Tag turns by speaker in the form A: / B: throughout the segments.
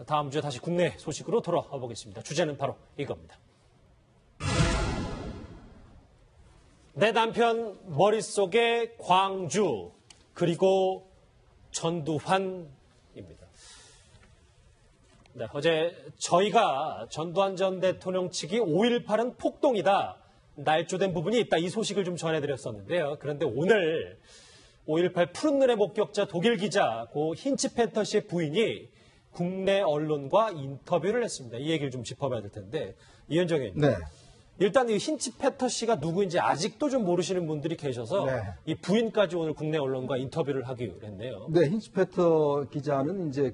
A: 다음 주에 다시 국내 소식으로 돌아와 보겠습니다. 주제는 바로 이겁니다. 내 남편 머릿속에 광주 그리고 전두환입니다. 네, 어제 저희가 전두환 전 대통령 측이 5.18은 폭동이다, 날조된 부분이 있다, 이 소식을 좀 전해드렸었는데요. 그런데 오늘 5.18 푸른 눈의 목격자 독일 기자 고 힌치페터 씨의 부인이 국내 언론과 인터뷰를 했습니다. 이 얘기를 좀 짚어봐야 될 텐데, 이현정 의원님.
B: 네.
A: 일단 이 힌치페터 씨가 누구인지 아직도 좀 모르시는 분들이 계셔서
B: 네.
A: 이 부인까지 오늘 국내 언론과 인터뷰를 하기로 했네요.
B: 네, 힌치페터 기자는 이제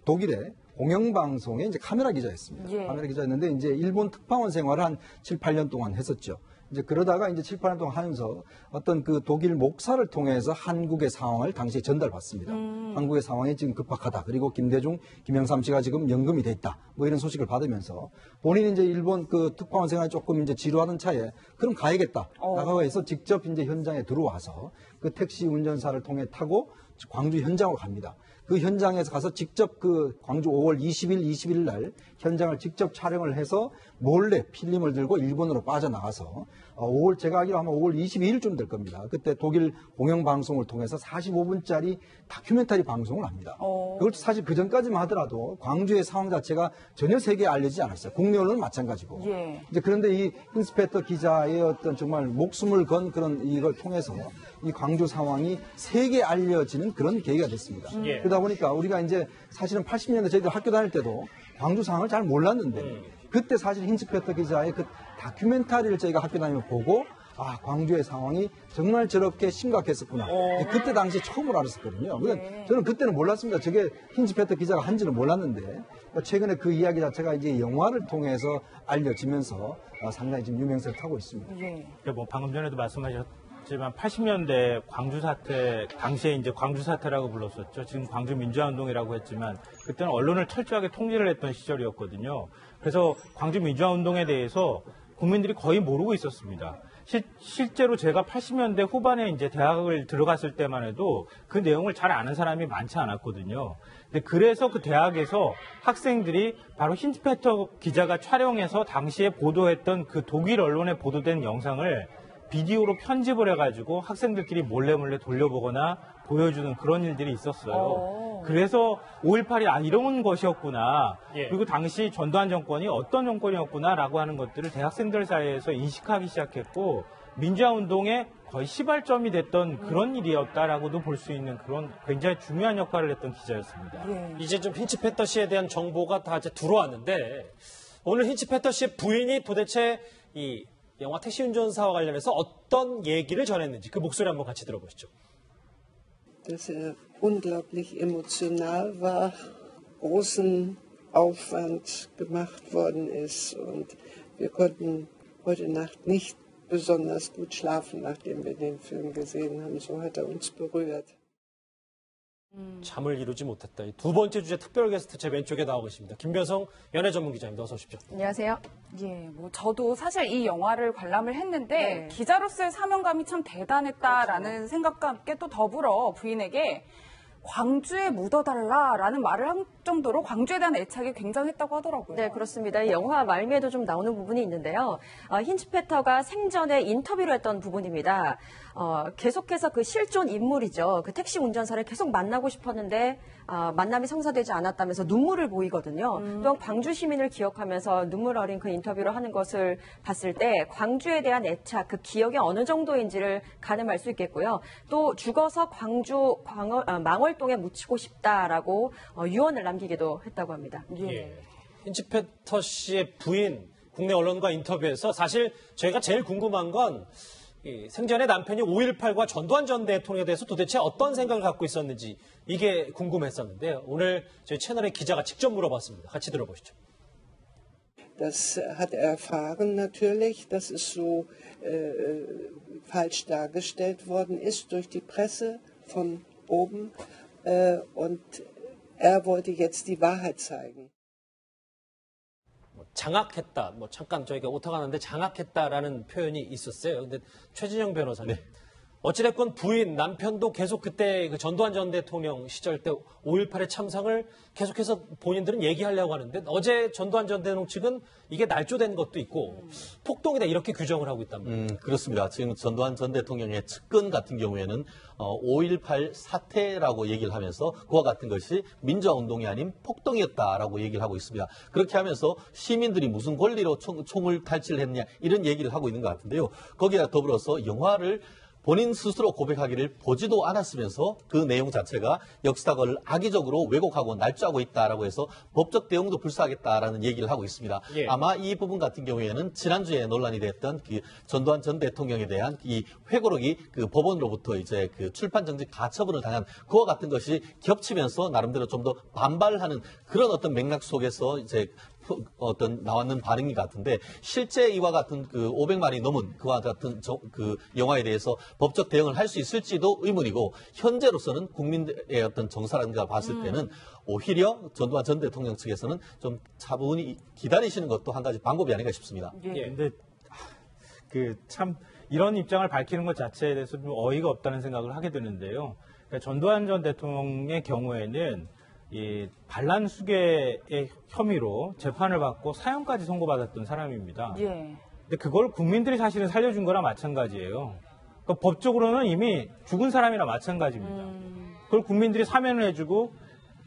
B: 독일의 공영방송의 이제 카메라 기자였습니다.
C: 예.
B: 카메라 기자였는데 이제 일본 특파원 생활을 한 7, 8년 동안 했었죠. 이제 그러다가 이제 7, 8년 동안 하면서 어떤 그 독일 목사를 통해서 한국의 상황을 당시에 전달받습니다. 한국의 상황이 지금 급박하다. 그리고 김대중, 김영삼 씨가 지금 연금이 돼 있다. 뭐 이런 소식을 받으면서 본인이 이제 일본 그 특파원 생활이 조금 이제 지루하는 차에 그럼 가야겠다. 라고 해서 직접 이제 현장에 들어와서 그 택시 운전사를 통해 타고 광주 현장으로 갑니다. 그 현장에서 가서 직접 그 광주 5월 20일, 21일 날 현장을 직접 촬영을 해서 몰래 필름을 들고 일본으로 빠져나가서 5월, 제가 알기로 아마 5월 22일쯤 될 겁니다. 그때 독일 공영방송을 통해서 45분짜리 다큐멘터리 방송을 합니다. 그걸 사실 그 전까지만 하더라도 광주의 상황 자체가 전혀 세계에 알려지지 않았어요. 국내 언론은 마찬가지고.
C: 예.
B: 이제 그런데 이 힌스페터 기자의 어떤 정말 목숨을 건 그런 이걸 통해서 이 광주 상황이 세계에 알려지는 그런 계기가 됐습니다.
A: 예.
B: 그러다 보니까 우리가 이제 사실은 80년대 저희들 학교 다닐 때도 광주 상황을 잘 몰랐는데 그때 사실 힌스페터 기자의 그 다큐멘터리를 저희가 학교 다니면서 보고 아, 광주의 상황이 정말 저렇게 심각했었구나. 그때 당시 처음으로 알았었거든요. 저는 그때는 몰랐습니다. 저게 힌스페터 기자가 한지는 몰랐는데 최근에 그 이야기 자체가 이제 영화를 통해서 알려지면서 상당히 지금 유명세를 타고 있습니다.
C: 예.
D: 뭐 방금 전에도 말씀하셨지만 80년대 광주 사태, 당시에 이제 광주 사태라고 불렀었죠. 지금 광주 민주화운동이라고 했지만 그때는 언론을 철저하게 통제를 했던 시절이었거든요. 그래서 광주 민주화운동에 대해서 국민들이 거의 모르고 있었습니다. 실제로 제가 80년대 후반에 이제 대학을 들어갔을 때만 해도 그 내용을 잘 아는 사람이 많지 않았거든요. 근데 그래서 그 대학에서 학생들이 바로 힌스페터 기자가 촬영해서 당시에 보도했던 그 독일 언론에 보도된 영상을 비디오로 편집을 해가지고 학생들끼리 몰래 돌려보거나 보여주는 그런 일들이 있었어요. 그래서 5.18이 이런 것이었구나.
A: 예.
D: 그리고 당시 전두환 정권이 어떤 정권이었구나라고 하는 것들을 대학생들 사이에서 인식하기 시작했고 민주화운동의 거의 시발점이 됐던 그런 일이었다라고도 볼 수 있는 그런 굉장히 중요한 역할을 했던 기자였습니다.
C: 예.
A: 이제 좀 힌치페터 씨에 대한 정보가 다 이제 들어왔는데 오늘 힌치페터 씨의 부인이 도대체 이 영화 택시 운전사와 관련해서 어떤 얘기를 전했는지 그 목소리 한번 같이 들어보시죠.
E: Dass unglaublich emotional war, großen Aufwand gemacht worden ist und wir konnten heute Nacht nicht besonders gut schlafen, nachdem wir den Film gesehen haben. So hat uns berührt.
A: 잠을 이루지 못했다. 이 두 번째 주제 특별 게스트 제 왼쪽에 나오고 있습니다. 김변성 연예 전문 기자입니다. 어서 오십시오.
F: 안녕하세요.
C: 예, 뭐 저도 사실 이 영화를 관람을 했는데
F: 네.
C: 기자로서의 사명감이 참 대단했다라는 생각과 함께 또 더불어 부인에게 광주에 묻어달라라는 말을 한 정도로 광주에 대한 애착이 굉장했다고 하더라고요.
F: 네, 그렇습니다. 이 영화 말미에도 좀 나오는 부분이 있는데요. 힌치페터가 생전에 인터뷰를 했던 부분입니다. 계속해서 그 실존 인물이죠. 그 택시 운전사를 계속 만나고 싶었는데 만남이 성사되지 않았다면서 눈물을 보이거든요. 또한 광주 시민을 기억하면서 눈물 어린 그 인터뷰를 하는 것을 봤을 때 광주에 대한 애착, 그 기억이 어느 정도인지를 가늠할 수 있겠고요. 또 죽어서 광주 망월동에 묻히고 싶다라고 유언을 남기기도 했다고 합니다.
A: 예. 힌치페터 씨의 부인 국내 언론과 인터뷰에서 사실 저희가 제일 궁금한 건 이 생전에 남편이 5.18과 전두환 전 대통령에 대해서 도대체 어떤 생각을 갖고 있었는지 이게 궁금했었는데요. 오늘 저희 채널의 기자가 직접 물어봤습니다. 같이 들어보시죠.
E: Das hat er erfahren natürlich, dass es so falsch dargestellt worden ist durch die Presse von oben und er wollte jetzt die Wahrheit zeigen.
A: 장악했다. 잠깐 저희가 오타가 났는데 장악했다라는 표현이 있었어요. 근데 최진영 변호사님, 어찌됐건 부인, 남편도 계속 그때 그 전두환 전 대통령 시절 때 5.18의 참상을 계속해서 본인들은 얘기하려고 하는데 어제 전두환 전 대통령 측은 이게 날조된 것도 있고 폭동이다 이렇게 규정을 하고 있단 말이에요.
G: 그렇습니다. 지금 전두환 전 대통령의 측근 같은 경우에는 5.18 사태라고 얘기를 하면서 그와 같은 것이 민주화운동이 아닌 폭동이었다라고 얘기를 하고 있습니다. 그렇게 하면서 시민들이 무슨 권리로 총을 탈취했냐 이런 얘기를 하고 있는 것 같은데요. 거기에 더불어서 영화를 본인 스스로 고백하기를 보지도 않았으면서 그 내용 자체가 역사를 악의적으로 왜곡하고 날조하고 있다라고 해서 법적 대응도 불사하겠다라는 얘기를 하고 있습니다.
A: 예.
G: 아마 이 부분 같은 경우에는 지난주에 논란이 됐던 그 전두환 전 대통령에 대한 이 회고록이 그 법원으로부터 이제 그 출판 정지 가처분을 당한 그와 같은 것이 겹치면서 나름대로 좀 더 반발하는 그런 어떤 맥락 속에서 이제 어떤 나왔는 반응이 같은데 실제 이와 같은 그 500만이 넘은 그와 같은 그 영화에 대해서 법적 대응을 할 수 있을지도 의문이고 현재로서는 국민들의 어떤 정서라든가 봤을 때는 오히려 전두환 전 대통령 측에서는 좀 차분히 기다리시는 것도 한 가지 방법이 아닌가 싶습니다.
A: 예.
D: 근데 그 참 이런 입장을 밝히는 것 자체에 대해서 좀 어이가 없다는 생각을 하게 되는데요. 그러니까 전두환 전 대통령의 경우에는 이 반란 수괴의 혐의로 재판을 받고 사형까지 선고받았던 사람입니다.
C: 예.
D: 근데 그걸 국민들이 사실은 살려준 거랑 마찬가지예요. 그러니까 법적으로는 이미 죽은 사람이랑 마찬가지입니다. 그걸 국민들이 사면을 해주고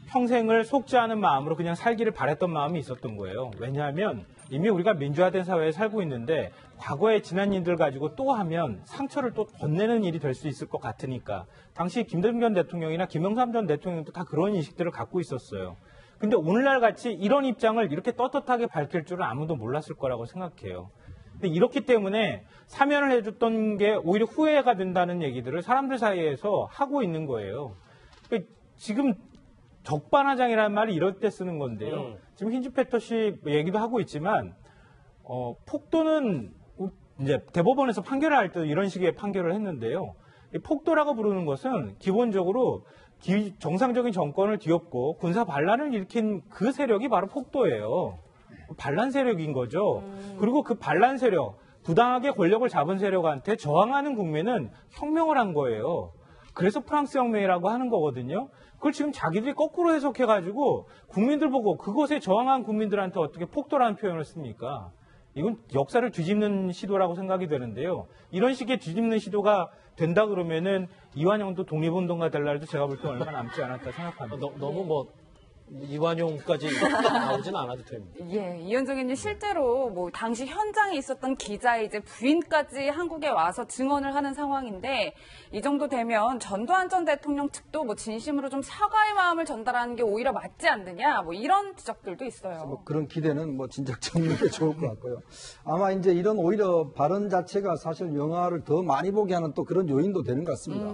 D: 평생을 속지 않은 마음으로 그냥 살기를 바랬던 마음이 있었던 거예요. 왜냐하면 이미 우리가 민주화된 사회에 살고 있는데 과거의 지난 일들 가지고 또 하면 상처를 또 덧내는 일이 될 수 있을 것 같으니까 당시 김대중 대통령이나 김영삼 전 대통령도 다 그런 인식들을 갖고 있었어요. 근데 오늘날 같이 이런 입장을 이렇게 떳떳하게 밝힐 줄은 아무도 몰랐을 거라고 생각해요. 근데 이렇기 때문에 사면을 해줬던 게 오히려 후회가 된다는 얘기들을 사람들 사이에서 하고 있는 거예요. 그러니까 지금 적반하장이라는 말이 이럴 때 쓰는 건데요. 지금 힌즈페터 씨 얘기도 하고 있지만 폭도는 이제 대법원에서 판결을 할 때 이런 식의 판결을 했는데요. 이 폭도라고 부르는 것은 기본적으로 정상적인 정권을 뒤엎고 군사 반란을 일으킨 그 세력이 바로 폭도예요. 반란 세력인 거죠. 그리고 그 반란 세력, 부당하게 권력을 잡은 세력한테 저항하는 국민은 혁명을 한 거예요. 그래서 프랑스 혁명이라고 하는 거거든요. 그걸 지금 자기들이 거꾸로 해석해가지고 국민들 보고 그것에 저항한 국민들한테 어떻게 폭도라는 표현을 씁니까? 이건 역사를 뒤집는 시도라고 생각이 되는데요. 이런 식의 뒤집는 시도가 된다 그러면은 이완용도 독립운동가 될 날도 제가 볼 때 얼마 남지 않았다 생각합니다.
A: 너무 뭐 이완용까지 나오진 않아도 됩니다.
C: 예, 이현정 의원님 실제로 뭐 당시 현장에 있었던 기자의 이제 부인까지 한국에 와서 증언을 하는 상황인데 이 정도 되면 전두환 전 대통령 측도 뭐 진심으로 좀 사과의 마음을 전달하는 게 오히려 맞지 않느냐 뭐 이런 지적들도 있어요.
B: 뭐 그런 기대는 뭐 진작 접는 게 좋을 것 같고요. 아마 이제 이런 오히려 발언 자체가 사실 영화를 더 많이 보게 하는 또 그런 요인도 되는 것 같습니다.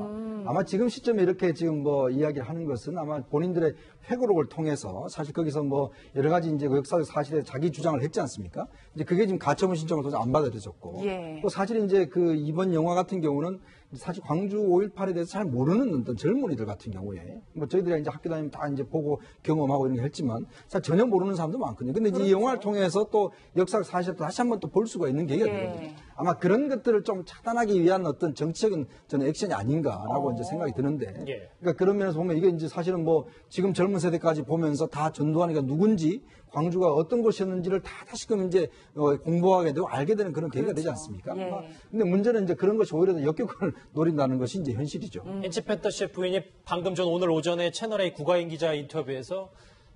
B: 아마 지금 시점에 이렇게 지금 뭐 이야기를 하는 것은 아마 본인들의 회고록을 통해서 사실 거기서 뭐 여러 가지 이제 역사적 사실에 자기 주장을 했지 않습니까? 이제 그게 지금 가처분 신청을 도저히 안 받아들여졌고.
C: 예.
B: 또 사실 이제 그 이번 영화 같은 경우는 사실 광주 5.18에 대해서 잘 모르는 어떤 젊은이들 같은 경우에 뭐 저희들이 이제 학교 다니면 다 이제 보고 경험하고 이런 거 했지만 사실 전혀 모르는 사람도 많거든요. 근데 이제 이 영화를 통해서 또 역사적 사실을 다시 한번 또 볼 수가 있는 계기가 되거든요. 아마 그런 것들을 좀 차단하기 위한 어떤 정치적인 저는 액션이 아닌가라고 이제 생각이 드는데.
A: 예.
B: 그러니까 그런 면에서 보면 이게 이제 사실은 뭐 지금 젊은 세대까지 보면서 다 전두환이가 누군지 광주가 어떤 곳이었는지를 다 다시금 이제 공부하게 되고 알게 되는 그런 계기가 되지 않습니까?
C: 예.
B: 근데 문제는 이제 그런 것이 오히려 더 역효과를 노린다는 것이 이제 현실이죠.
A: 힌츠펜터 씨의 부인이 방금 전 오늘 오전에 채널A 국가인 기자 인터뷰에서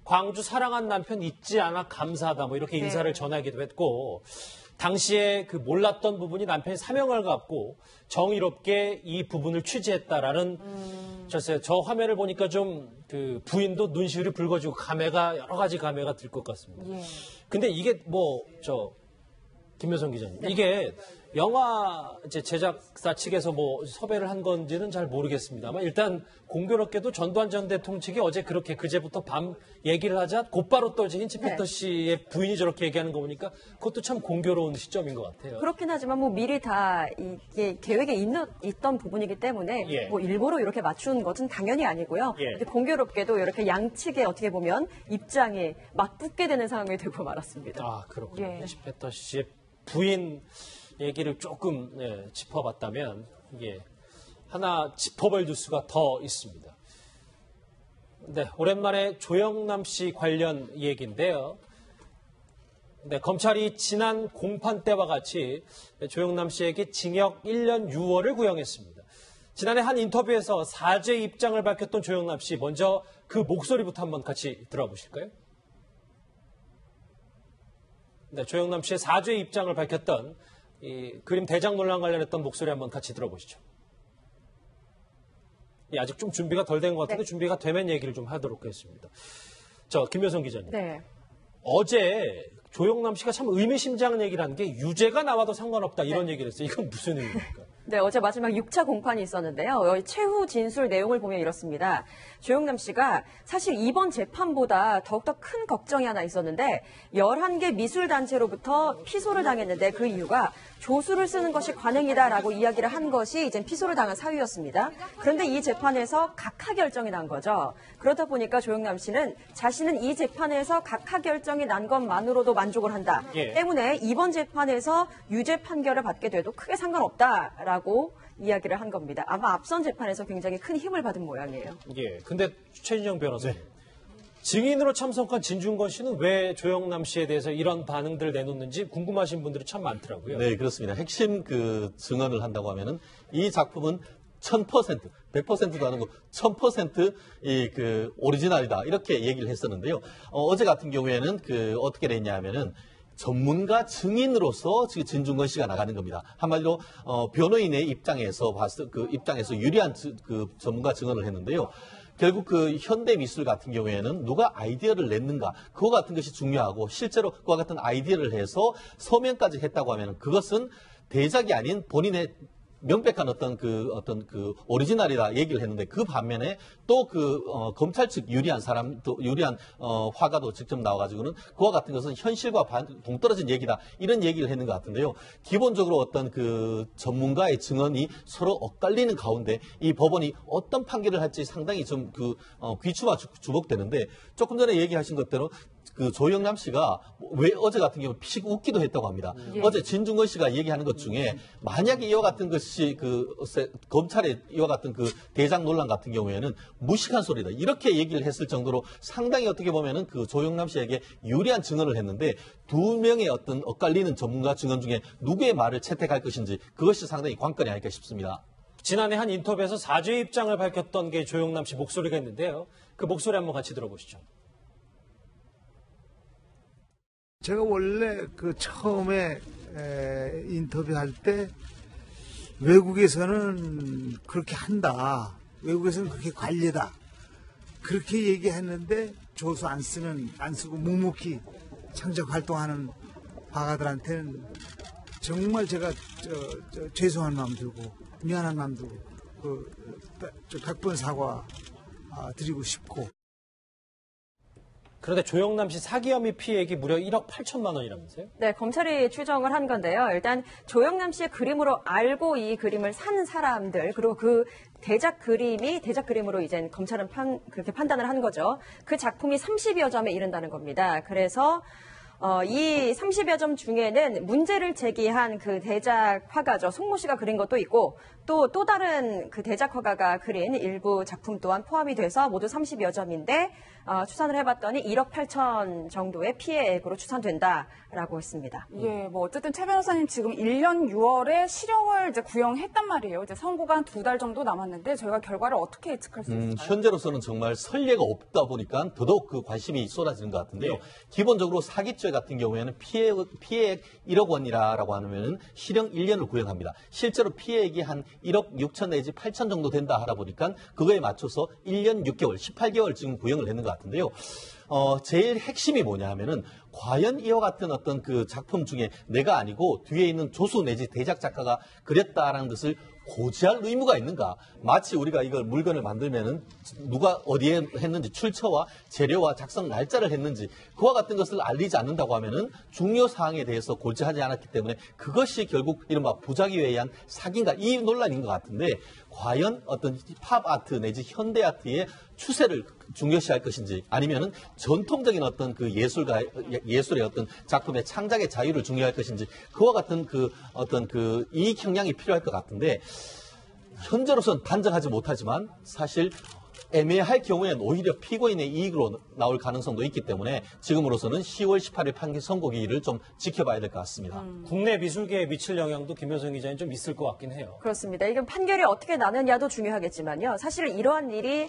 A: 광주 사랑한 남편 잊지 않아 감사하다 뭐 이렇게 인사를 전하기도 했고 당시에 그 몰랐던 부분이 남편이 사명을 갖고 정의롭게 이 부분을 취재했다라는 저 화면을 보니까 좀 그 부인도 눈시울이 붉어지고 감회가 여러 가지 감회가 들 것 같습니다.
C: 예.
A: 근데 이게 김효성 기자님 이게 영화 이제 제작사 측에서 뭐 섭외를 한 건지는 잘 모르겠습니다만 일단 공교롭게도 전두환 전 대통령 측이 어제 그렇게 그제부터 밤 얘기를 하자 곧바로 또 이제 힌츠페터 씨의 부인이 저렇게 얘기하는 거 보니까 그것도 참 공교로운 시점인 것 같아요.
F: 그렇긴 하지만 뭐 미리 다 이게 계획에 있던 부분이기 때문에
A: 예.
F: 뭐 일부러 이렇게 맞춘 것은 당연히 아니고요.
A: 예.
F: 근데 공교롭게도 이렇게 양측에 어떻게 보면 입장이 맞붙게 되는 상황이 되고 말았습니다.
A: 아 그렇군요.
C: 예.
A: 힌츠페터 씨의 부인 얘기를 조금 짚어봤다면 이게 하나 짚어볼 뉴스가 더 있습니다. 네, 오랜만에 조영남 씨 관련 얘기인데요. 네, 검찰이 지난 공판 때와 같이 조영남 씨에게 징역 1년 6월을 구형했습니다. 지난해 한 인터뷰에서 사죄 입장을 밝혔던 조영남 씨, 먼저 그 목소리부터 한번 같이 들어보실까요? 네, 조영남 씨의 사죄 입장을 밝혔던 이 그림 대작 논란 관련했던 목소리 한번 같이 들어보시죠. 아직 좀 준비가 덜 된 것 같은데
F: 네.
A: 준비가 되면 얘기를 좀 하도록 하겠습니다. 김효성 기자님.
F: 네.
A: 어제 조영남 씨가 참 의미심장한 얘기를 한 게 유죄가 나와도 상관없다 이런 얘기를 했어요. 이건 무슨 의미입니까?
F: 네, 어제 마지막 6차 공판이 있었는데요. 최후 진술 내용을 보면 이렇습니다. 조영남 씨가 사실 이번 재판보다 더욱더 큰 걱정이 하나 있었는데 11개 미술단체로부터 피소를 당했는데 그 이유가 조수를 쓰는 것이 관행이다라고 이야기를 한 것이 이제 피소를 당한 사유였습니다. 그런데 이 재판에서 각하 결정이 난 거죠. 그러다 보니까 조영남 씨는 자신은 이 재판에서 각하 결정이 난 것만으로도 만족을 한다.
A: 예.
F: 때문에 이번 재판에서 유죄 판결을 받게 돼도 크게 상관없다라고 이야기를 한 겁니다. 아마 앞선 재판에서 굉장히 큰 힘을 받은 모양이에요.
A: 예. 근데 최진영 변호사님. 증인으로 참석한 진중권 씨는 왜 조영남 씨에 대해서 이런 반응들을 내놓는지 궁금하신 분들이 참 많더라고요.
G: 네, 그렇습니다. 핵심 그 증언을 한다고 하면은 이 작품은 1000%, 100%도 아니고 1000% 이 그 오리지널이다 이렇게 얘기를 했었는데요. 어제 같은 경우에는 어떻게 됐냐 하면은 전문가 증인으로서 지금 진중권 씨가 나가는 겁니다. 한마디로 변호인의 입장에서 유리한 전문가 증언을 했는데요. 결국 현대 미술 같은 경우에는 누가 아이디어를 냈는가 그거 같은 것이 중요하고 실제로 그와 같은 아이디어를 해서 서명까지 했다고 하면 그것은 대작이 아닌 본인의 명백한 어떤 오리지널이다 얘기를 했는데 그 반면에 또 검찰 측 유리한 사람, 또 유리한 화가도 직접 나와가지고는 그와 같은 것은 현실과 동떨어진 얘기다 이런 얘기를 했는 것 같은데요. 기본적으로 어떤 전문가의 증언이 서로 엇갈리는 가운데 이 법원이 어떤 판결을 할지 상당히 좀 귀추가 주목되는데 조금 전에 얘기하신 것대로 조영남 씨가 왜 어제 같은 경우 피식 웃기도 했다고 합니다. 어제 진중권 씨가 얘기하는 것 중에 만약에 이와 같은 것이 검찰의 이와 같은 대작 논란 같은 경우에는 무식한 소리다. 이렇게 얘기를 했을 정도로 상당히 어떻게 보면은 조영남 씨에게 유리한 증언을 했는데 두 명의 어떤 엇갈리는 전문가 증언 중에 누구의 말을 채택할 것인지 그것이 상당히 관건이 아닐까 싶습니다.
A: 지난해 한 인터뷰에서 사죄 입장을 밝혔던 게 조영남 씨 목소리가 있는데요. 그 목소리 한번 같이 들어보시죠.
H: 제가 원래 처음에 인터뷰할 때 외국에서는 그렇게 한다. 외국에서는 그렇게 관리다. 그렇게 얘기했는데 조수 안 쓰고 묵묵히 창작 활동하는 화가들한테는 정말 제가 죄송한 마음 들고 미안한 마음 들고 100번 사과 드리고 싶고.
A: 그런데 조영남 씨 사기 혐의 피해액이 무려 1억 8천만 원이라면서요?
F: 네, 검찰이 추정을 한 건데요. 일단 조영남 씨의 그림으로 알고 이 그림을 산 사람들, 그리고 그 대작 그림으로 이제 검찰은 그렇게 판단을 한 거죠. 그 작품이 30여 점에 이른다는 겁니다. 그래서 이 30여 점 중에는 문제를 제기한 그 대작 화가죠. 송모 씨가 그린 것도 있고 또 다른 그 대작 화가가 그린 일부 작품 또한 포함이 돼서 모두 30여 점인데 추산을 해봤더니 1억 8천 정도의 피해액으로 추산된다라고 했습니다.
C: 예, 어쨌든 최 변호사님 지금 1년 6월에 실형을 이제 구형했단 말이에요. 이제 선고가 한 2달 정도 남았는데 저희가 결과를 어떻게 예측할 수 있을까요?
G: 현재로서는 정말 선례가 없다 보니까 더더욱 관심이 쏟아지는 것 같은데요.
A: 네.
G: 기본적으로 사기죄 같은 경우에는 피해액 1억 원이라고 하면 실형 1년을 구형합니다. 실제로 피해액이 한 1억 6천 내지 8천 정도 된다 하다 보니까 그거에 맞춰서 1년 6개월, 18개월 지금 구형을 했는 것 같은데요. 제일 핵심이 뭐냐 하면은 과연 이와 같은 어떤 작품 중에 내가 아니고 뒤에 있는 조수 내지 대작 작가가 그렸다라는 것을 고지할 의무가 있는가? 마치 우리가 이걸 물건을 만들면은 누가 어디에 했는지 출처와 재료와 작성 날짜를 했는지 그와 같은 것을 알리지 않는다고 하면은 중요 사항에 대해서 고지하지 않았기 때문에 그것이 결국 이른바 부작위에 의한 사기인가 이 논란인 것 같은데 과연 어떤 팝 아트 내지 현대 아트의 추세를 중요시할 것인지 아니면은 전통적인 어떤 예술의 어떤 작품의 창작의 자유를 중요할 것인지 그와 같은 어떤 이익 형량이 필요할 것 같은데 현재로서는 단정하지 못하지만 사실 애매할 경우에는 오히려 피고인의 이익으로 나올 가능성도 있기 때문에 지금으로서는 10월 18일 판결 선고기일을 좀 지켜봐야 될 것 같습니다.
A: 국내 미술계에 미칠 영향도 김효성 기자님 좀 있을 것 같긴 해요.
F: 그렇습니다. 이게 판결이 어떻게 나느냐도 중요하겠지만요. 사실 이러한 일이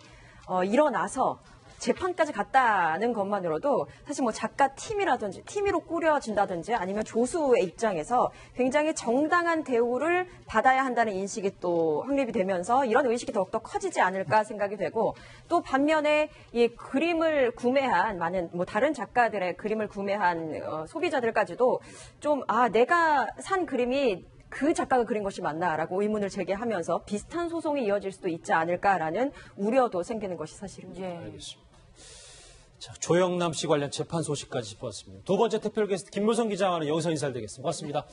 F: 일어나서 재판까지 갔다는 것만으로도 사실 뭐 작가 팀이라든지 팀으로 꾸려진다든지 아니면 조수의 입장에서 굉장히 정당한 대우를 받아야 한다는 인식이 또 확립이 되면서 이런 의식이 더욱더 커지지 않을까 생각이 되고, 또 반면에 이 그림을 구매한 많은 뭐 다른 작가들의 그림을 구매한 소비자들까지도 좀 내가 산 그림이 그 작가가 그린 것이 맞나라고 의문을 제기하면서 비슷한 소송이 이어질 수도 있지 않을까라는 우려도 생기는 것이 사실입니다.
A: 알겠습니다. 자, 조영남 씨 관련 재판 소식까지 짚었습니다. 두 번째 특별 게스트 김효성 기자와는 여기서 인사드리겠습니다. 고맙습니다.